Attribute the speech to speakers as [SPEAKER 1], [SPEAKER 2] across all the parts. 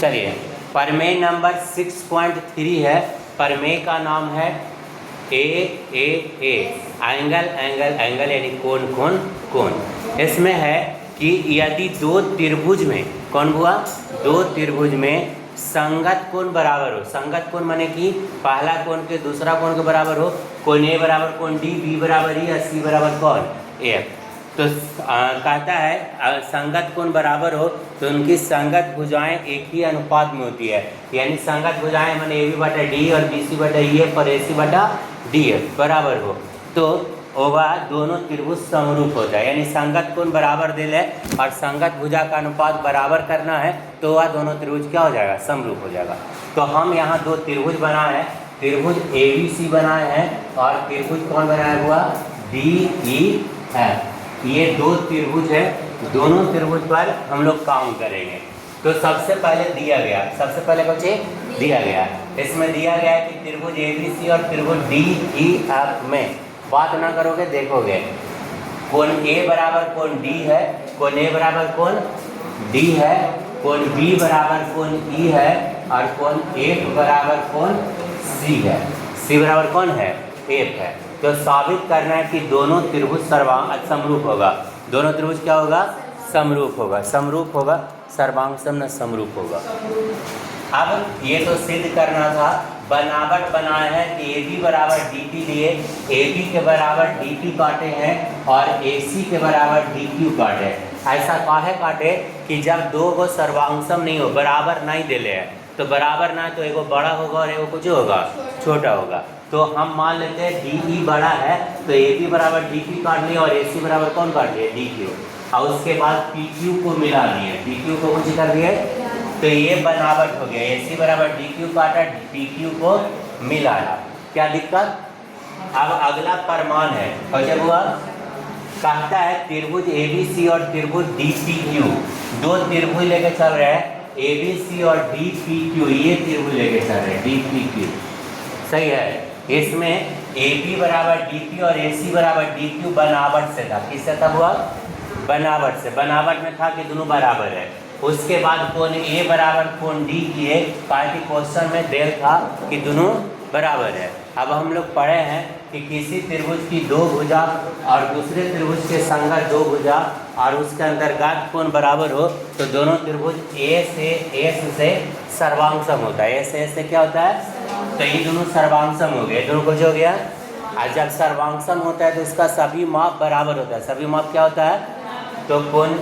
[SPEAKER 1] चलिए प्रमेय नंबर 6.3 है। प्रमेय का नाम है ए एंगल एंगल एंगल यानी कोण कोण कोण। इसमें है कि यदि दो त्रिभुज में कौन हुआ, दो त्रिभुज में संगत कोण बराबर हो, संगत कोण माने कि पहला कोण के दूसरा कोण के बराबर हो, कोण ए बराबर कोण डी, बी बराबर ई, सी बराबर कौन ए। तो कहता है संगत कोण बराबर हो तो उनकी संगत भुजाएं एक ही अनुपात में होती है, यानी संगत भुजाएं माने ए बी बटा डी और बी सी बटा ई एफ और ए सी बटा डी एफ बराबर हो तो वह दोनों त्रिभुज समरूप होता है। यानी संगत कोण बराबर दे ले और संगत भुजा का अनुपात बराबर करना है तो वह दोनों त्रिभुज क्या हो जाएगा, समरूप हो जाएगा। तो हम यहाँ दो त्रिभुज बनाए हैं, त्रिभुज ए बी सी बनाए हैं और त्रिभुज कौन बनाया हुआ, डी ई एफ। ये दो त्रिभुज है, दोनों त्रिभुज पर हम लोग काम करेंगे। तो सबसे पहले दिया गया, सबसे पहले बच्चे दिया गया, इसमें दिया गया है कि त्रिभुज ए बी सी और त्रिभुज डी ई एफ में बात ना करोगे देखोगे कोण ए बराबर कोण डी है, कोण ए बराबर कोण डी है, कोण बी बराबर कोण ई है और कोण एफ बराबर कोण सी है, सी बराबर कौन है, एफ है। तो साबित करना है कि दोनों त्रिभुज समरूप होगा, दोनों त्रिभुज क्या होगा, समरूप होगा, समरूप होगा, सर्वांगसम न समरूप होगा। अब ये तो सिद्ध करना था, बनावट बनाए हैं कि ए बी बराबर डी टी लिए, ए बी के बराबर डी टी काटे हैं और ए सी के बराबर डी क्यू काटे। ऐसा काहे काटे कि जब दो को सर्वांगसम नहीं हो, बराबर नहीं दे ले है, तो बराबर ना तो एगो बड़ा होगा और एगो कुछ होगा छोटा होगा। तो हम मान लेते हैं डी ई बड़ा है तो ए बी बराबर डी पी काट लिया और ए सी बराबर कौन काट लिया, डी क्यू, और उसके बाद पी क्यू को मिला दिए, पी क्यू को कुछ कर दिए तो ये बनावट हो गया, ए सी बराबर डी क्यू काटा, पी क्यू को मिलाया, क्या दिक्कत। अब अगला प्रमाण है, कैसे हुआ, कहता है त्रिभुज ए बी सी और त्रिभुज डी पी क्यू, दो त्रिभुज लेके चल रहे हैं ए बी सी और डी पी क्यू, ये त्रिभुज लेके चल रहे हैं डी पी क्यू, सही है। इसमें ए बी बराबर डी पी और ए सी बराबर डी क्यू बनावट से था, किससे था हुआ, बनावट से, बनावट में था कि दोनों बराबर है। उसके बाद कोण ए बराबर कोण डी किए, क्योंकि क्वेश्चन में देर था कि दोनों बराबर है। अब हम लोग पढ़े हैं कि किसी त्रिभुज की दो भुजा और दूसरे त्रिभुज के संगत दो भुजा और उसके अंतर्गत कोण बराबर हो तो दोनों त्रिभुज ए से एस से सर्वांगसम होता है, ए से एस से क्या होता है, तो ये दोनों सर्वांगसम हो गए, दोनों कुछ हो गया। और जब सर्वांगसम होता है तो इसका सभी माप बराबर होता है, सभी माप क्या होता है, तो कोण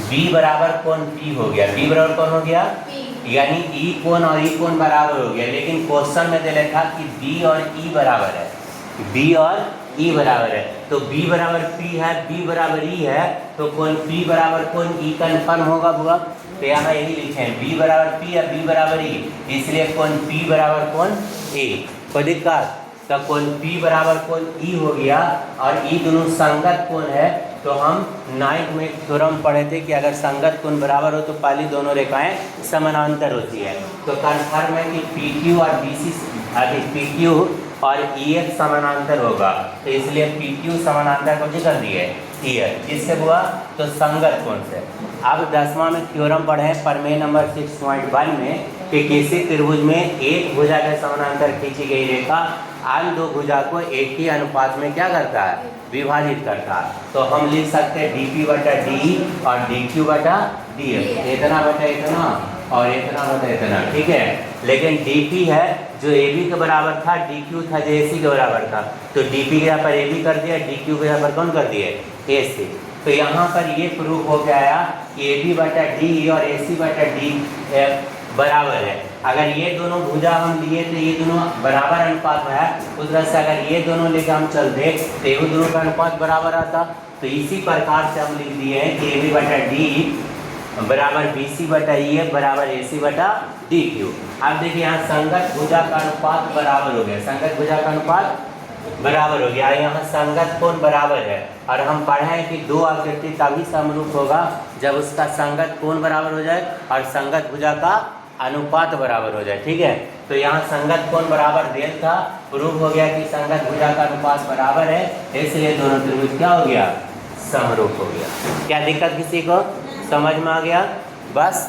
[SPEAKER 1] B बराबर कोण P हो गया, B बराबर कौन हो गया, यानी E कोण और E कोण बराबर हो गया। लेकिन क्वेश्चन में दे रखा कि B और E बराबर है, B और E बराबर है, तो B बराबर P है, B बराबर E है, तो कोण P बराबर कोण E कन्फर्म होगा बुआ। तो यहाँ यही लिखे हैं B बराबर P या B बराबर E, इसलिए कोण P बराबर कोण A, कोई दिक्कत। तो कोण P बराबर कोण E हो गया और E दोनों संगत कोण है। तो हम 9th में थ्योरम पढ़े थे कि अगर संगत कोण बराबर हो तो पहली दोनों रेखाएं समानांतर होती है। तो कन्फर्म है कि PQ और BC PQ और EF समानांतर होगा, तो इसलिए PQ समानांतर को कर दिए EF, इससे हुआ तो संगत कोण से। अब 10वां में थ्योरम पढ़े हैं प्रमेय नंबर 6.1 में कि किसी त्रिभुज में एक भुजा के समानांतर खींची गई रेखा अन्य दो भुजा को एक ही अनुपात में क्या करता है, विभाजित करता है। तो हम लिख सकते हैं dp बटा डी और dq बटा df, इतना बटा इतना और इतना बटा इतना, ठीक है। लेकिन dp है जो ab के बराबर था, dq था जो ac के बराबर था, तो dp के यहाँ पर ab कर दिया, dq के यहाँ पर कौन कर दिए, ac। तो यहाँ पर ये प्रूफ हो गया कि ab बटा डी और ac बटा डी बराबर है। अगर ये दोनों भुजा हम लिए तो ये दोनों बराबर अनुपात में है, उस तरह से अगर ये दोनों लेकर हम चलते तो ये दोनों का अनुपात बराबर आता। तो इसी प्रकार से हम लिख दिए हैं कि ए बी बटा डी बराबर बी सी बटा ई एफ बराबर ए सी बटा डी क्यू। अब देखिए यहाँ संगत भुजा का अनुपात बराबर हो गया, संगत भुजा का अनुपात बराबर हो गया, यहाँ संगत कोण बराबर है। और हम पढ़े हैं कि दो आकृति तभी समरूप होगा जब उसका संगत कोण बराबर हो जाए और संगत भुजा का अनुपात बराबर हो जाए, ठीक है। तो यहाँ संगत कोण बराबर देल था, प्रूफ हो गया कि संगत भुजा का अनुपात बराबर है, इसलिए दोनों त्रिभुज क्या हो गया, समरूप हो गया। क्या दिक्कत किसी को समझ में आ गया, बस